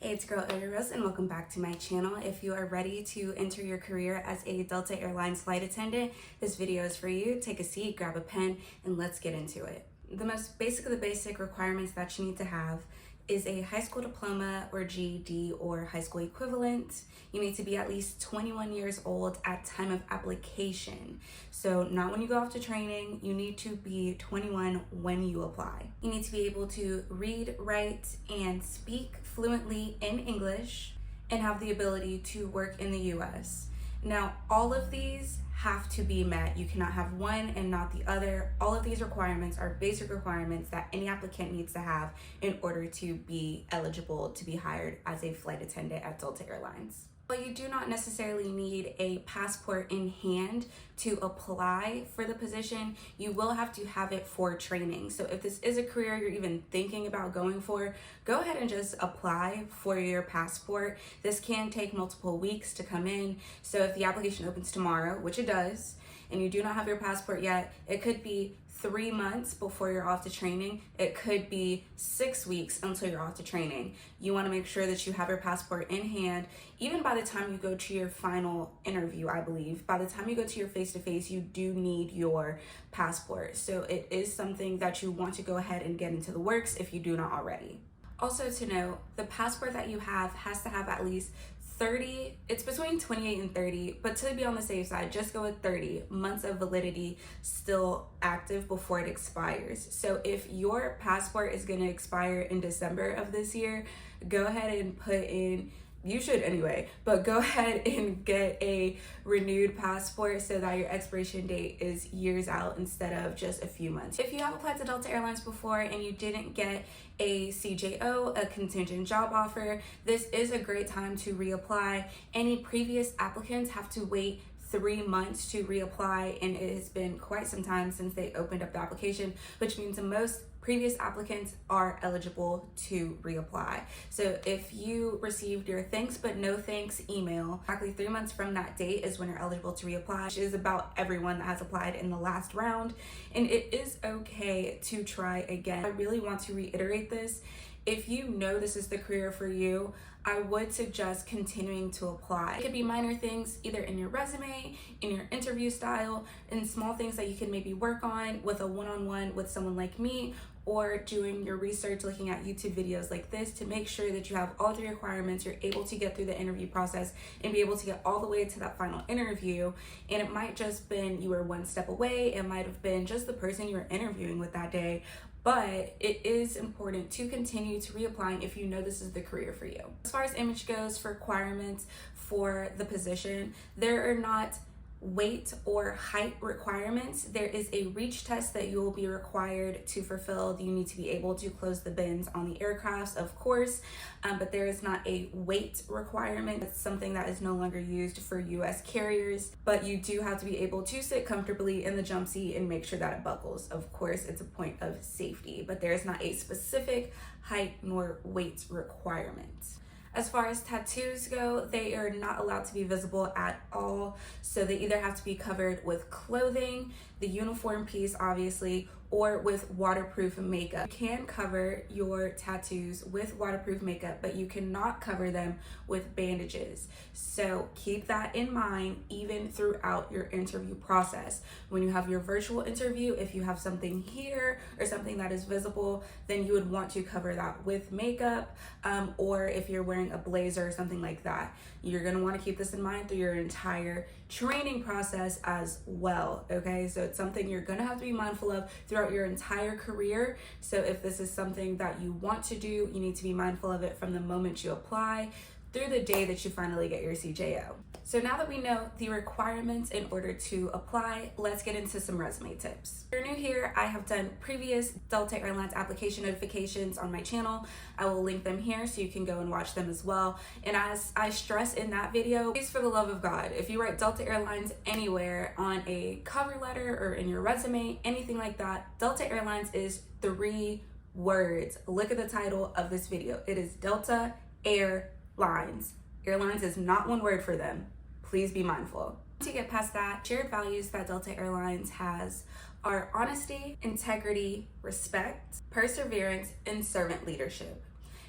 Hey, it's girl Rose and welcome back to my channel. If you are ready to enter your career as a Delta Airlines flight attendant, this video is for you. Take a seat, grab a pen, and let's get into it. The most basic of the basic requirements that you need to have is a high school diploma or GED or high school equivalent. You need to be at least 21 years old at time of application. So not when you go off to training, you need to be 21 when you apply. You need to be able to read, write, and speak fluently in English and have the ability to work in the US. Now, all of these have to be met. You cannot have one and not the other. All of these requirements are basic requirements that any applicant needs to have in order to be eligible to be hired as a flight attendant at Delta Airlines. But you do not necessarily need a passport in hand to apply for the position. You will have to have it for training. So if this is a career you're even thinking about going for, go ahead and just apply for your passport. This can take multiple weeks to come in. So if the application opens tomorrow, which it does, and you do not have your passport yet, it could be 3 months before you're off to training. It could be 6 weeks until you're off to training. You want to make sure that you have your passport in hand, even by the time you go to your final interview, I believe. By the time you go to your face-to-face, you do need your passport. So it is something that you want to go ahead and get into the works if you do not already. Also to note, the passport that you have has to have at least 30, it's between 28 and 30, but to be on the safe side, just go with 30 months of validity still active before it expires. So if your passport is going to expire in December of this year, go ahead and put in, you should anyway, but go ahead and get a renewed passport so that your expiration date is years out instead of just a few months. If you have applied to Delta Airlines before and you didn't get a CJO, a contingent job offer, this is a great time to reapply. Any previous applicants have to wait 3 months to reapply, and it has been quite some time since they opened up the application, which means the most previous applicants are eligible to reapply. So if you received your thanks but no thanks email, exactly 3 months from that date is when you're eligible to reapply, which is about everyone that has applied in the last round. And it is okay to try again. I really want to reiterate this. If you know this is the career for you, I would suggest continuing to apply. It could be minor things either in your resume, in your interview style, and small things that you can maybe work on with a one-on-one with someone like me, or doing your research, looking at YouTube videos like this to make sure that you have all the requirements, you're able to get through the interview process and be able to get all the way to that final interview. And it might just been you were one step away, it might have been just the person you were interviewing with that day, but it is important to continue to reapply if you know this is the career for you. As far as image goes, for requirements for the position, there are not weight or height requirements. There is a reach test that you will be required to fulfill. You need to be able to close the bins on the aircrafts, of course, but there is not a weight requirement. It's something that is no longer used for US carriers, but you do have to be able to sit comfortably in the jump seat and make sure that it buckles. Of course, it's a point of safety, but there is not a specific height nor weight requirement. As far as tattoos go, they are not allowed to be visible at all. So they either have to be covered with clothing, the uniform piece obviously, or with waterproof makeup. You can cover your tattoos with waterproof makeup, but you cannot cover them with bandages. So keep that in mind even throughout your interview process. When you have your virtual interview, if you have something here or something that is visible, then you would want to cover that with makeup, or if you're wearing a blazer or something like that. You're gonna wanna keep this in mind through your entire training process as well, okay? So it's something you're gonna have to be mindful of throughout your entire career. So if this is something that you want to do, you need to be mindful of it from the moment you apply through the day that you finally get your CJO. So now that we know the requirements in order to apply, let's get into some resume tips. If you're new here, I have done previous Delta Airlines application notifications on my channel. I will link them here so you can go and watch them as well. And as I stress in that video, please, for the love of God, if you write Delta Airlines anywhere on a cover letter or in your resume, anything like that, Delta Airlines is 3 words. Look at the title of this video. It is Delta Airlines. Airlines is not one word for them. Please be mindful. To get past that, shared values that Delta Airlines has are honesty, integrity, respect, perseverance, and servant leadership.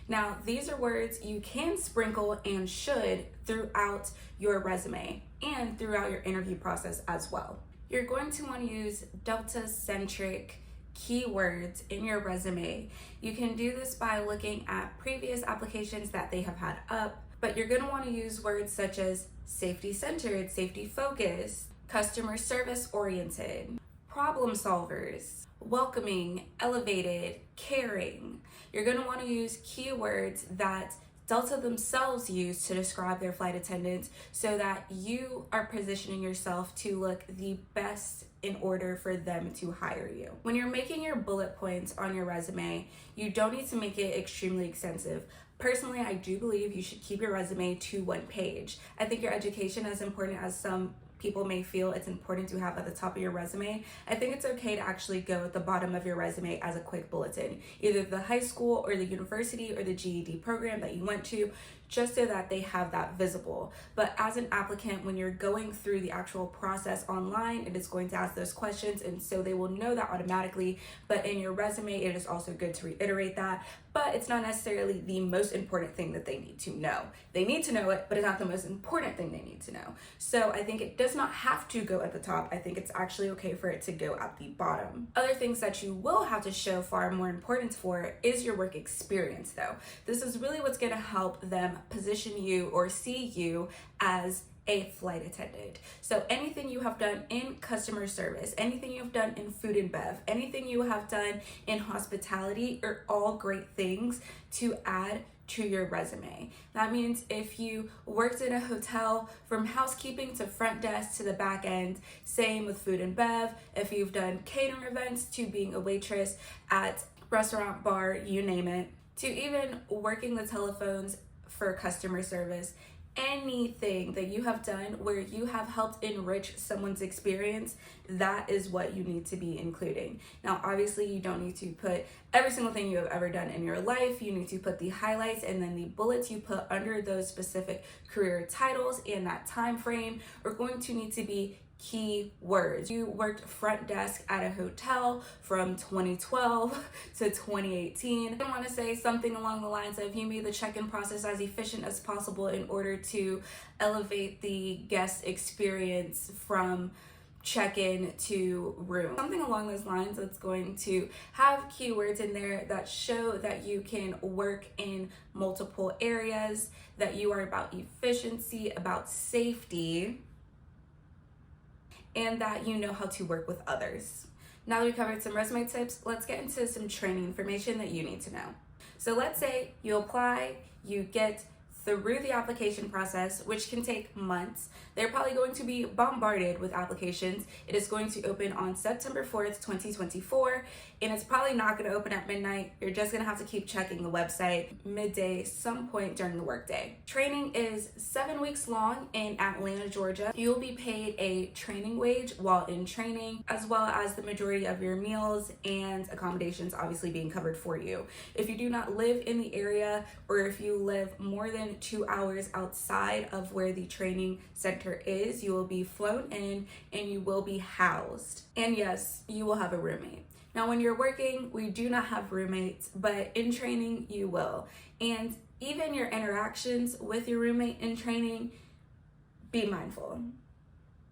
Now, these are words you can sprinkle and should throughout your resume and throughout your interview process as well. You're going to want to use Delta-centric keywords in your resume. You can do this by looking at previous applications that they have had up, but you're going to want to use words such as safety-centered, safety-focused, customer service-oriented, problem solvers, welcoming, elevated, caring. You're going to want to use keywords that Delta themselves use to describe their flight attendants so that you are positioning yourself to look the best in order for them to hire you. When you're making your bullet points on your resume, you don't need to make it extremely extensive. Personally, I do believe you should keep your resume to one page. I think your education, as important as some people may feel it's important to have at the top of your resume, I think it's okay to actually go at the bottom of your resume as a quick bulletin, either the high school or the university or the GED program that you went to, just so that they have that visible. But as an applicant, when you're going through the actual process online, it is going to ask those questions, and so they will know that automatically. But in your resume, it is also good to reiterate that, but it's not necessarily the most important thing that they need to know. They need to know it, but it's not the most important thing they need to know. So I think it does not have to go at the top. I think it's actually okay for it to go at the bottom. Other things that you will have to show far more importance for is your work experience, though. This is really what's going to help them position you or see you as a flight attendant. So anything you have done in customer service, anything you've done in food and bev, anything you have done in hospitality are all great things to add to your resume. That means if you worked in a hotel from housekeeping to front desk to the back end, same with food and bev, if you've done catering events to being a waitress at restaurant, bar, you name it, to even working the telephones for customer service, anything that you have done where you have helped enrich someone's experience, that is what you need to be including. Now, obviously, you don't need to put every single thing you have ever done in your life. You need to put the highlights, and then the bullets you put under those specific career titles and that time frame are going to need to be key words. You worked front desk at a hotel from 2012 to 2018. I want to say something along the lines of you made the check-in process as efficient as possible in order to elevate the guest experience from check-in to room. Something along those lines that's going to have keywords in there that show that you can work in multiple areas, that you are about efficiency, about safety, and that you know how to work with others. Now that we've covered some resume tips, let's get into some training information that you need to know. So let's say you apply, you get through the application process, which can take months. They're probably going to be bombarded with applications. It is going to open on September 4th, 2024, and it's probably not going to open at midnight. You're just going to have to keep checking the website midday, some point during the workday. Training is 7 weeks long in Atlanta, Georgia. You'll be paid a training wage while in training, as well as the majority of your meals and accommodations obviously being covered for you. If you do not live in the area, or if you live more than 2 hours outside of where the training center is, you will be flown in and you will be housed. And yes, you will have a roommate. Now, when you're working, we do not have roommates, but in training, you will. And even your interactions with your roommate in training, be mindful.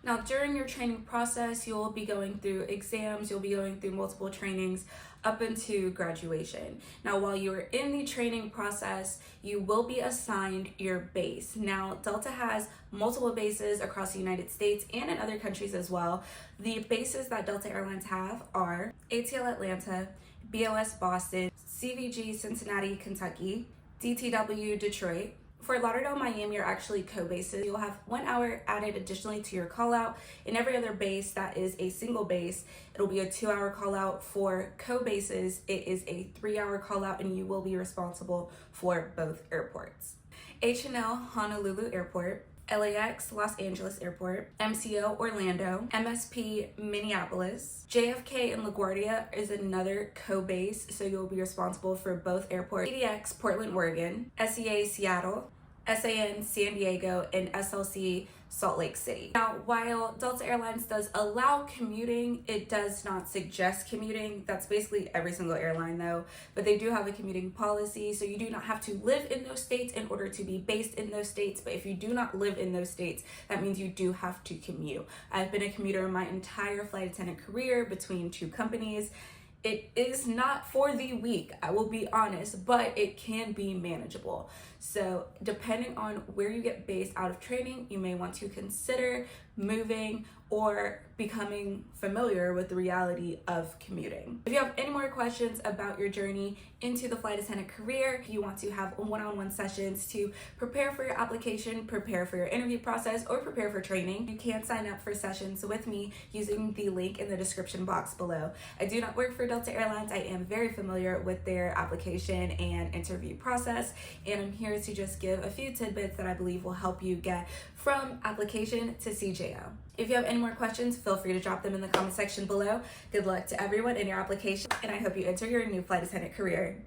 Now, during your training process, you'll be going through exams, you'll be going through multiple trainings up into graduation. Now, while you're in the training process, you will be assigned your base. Now, Delta has multiple bases across the United States and in other countries as well. The bases that Delta Airlines have are ATL Atlanta, BOS Boston, CVG Cincinnati, Kentucky, DTW Detroit. For Lauderdale, Miami are actually co-bases. You'll have 1 hour added additionally to your call out. In every other base that is a single base, it'll be a 2 hour call out. For co-bases, it is a 3 hour call out, and you will be responsible for both airports. H&L Honolulu Airport, LAX Los Angeles Airport, MCO Orlando, MSP Minneapolis, JFK and LaGuardia is another co-base, so you'll be responsible for both airports. CDX Portland, Oregon, SEA Seattle, SAN San Diego, and SLC Salt Lake City. Now, while Delta Airlines does allow commuting, it does not suggest commuting. That's basically every single airline though, but they do have a commuting policy, so you do not have to live in those states in order to be based in those states, but if you do not live in those states, that means you do have to commute. I've been a commuter my entire flight attendant career between 2 companies. It is not for the weak, I will be honest, but it can be manageable. So depending on where you get based out of training, you may want to consider moving or becoming familiar with the reality of commuting. If you have any more questions about your journey into the flight attendant career, if you want to have one-on-one sessions to prepare for your application, prepare for your interview process, or prepare for training, you can sign up for sessions with me using the link in the description box below. I do not work for Delta Airlines. I am very familiar with their application and interview process, and I'm here to just give a few tidbits that I believe will help you get from application to CJO. If you have any more questions, feel free to drop them in the comment section below. Good luck to everyone in your application, and I hope you enter your new flight attendant career.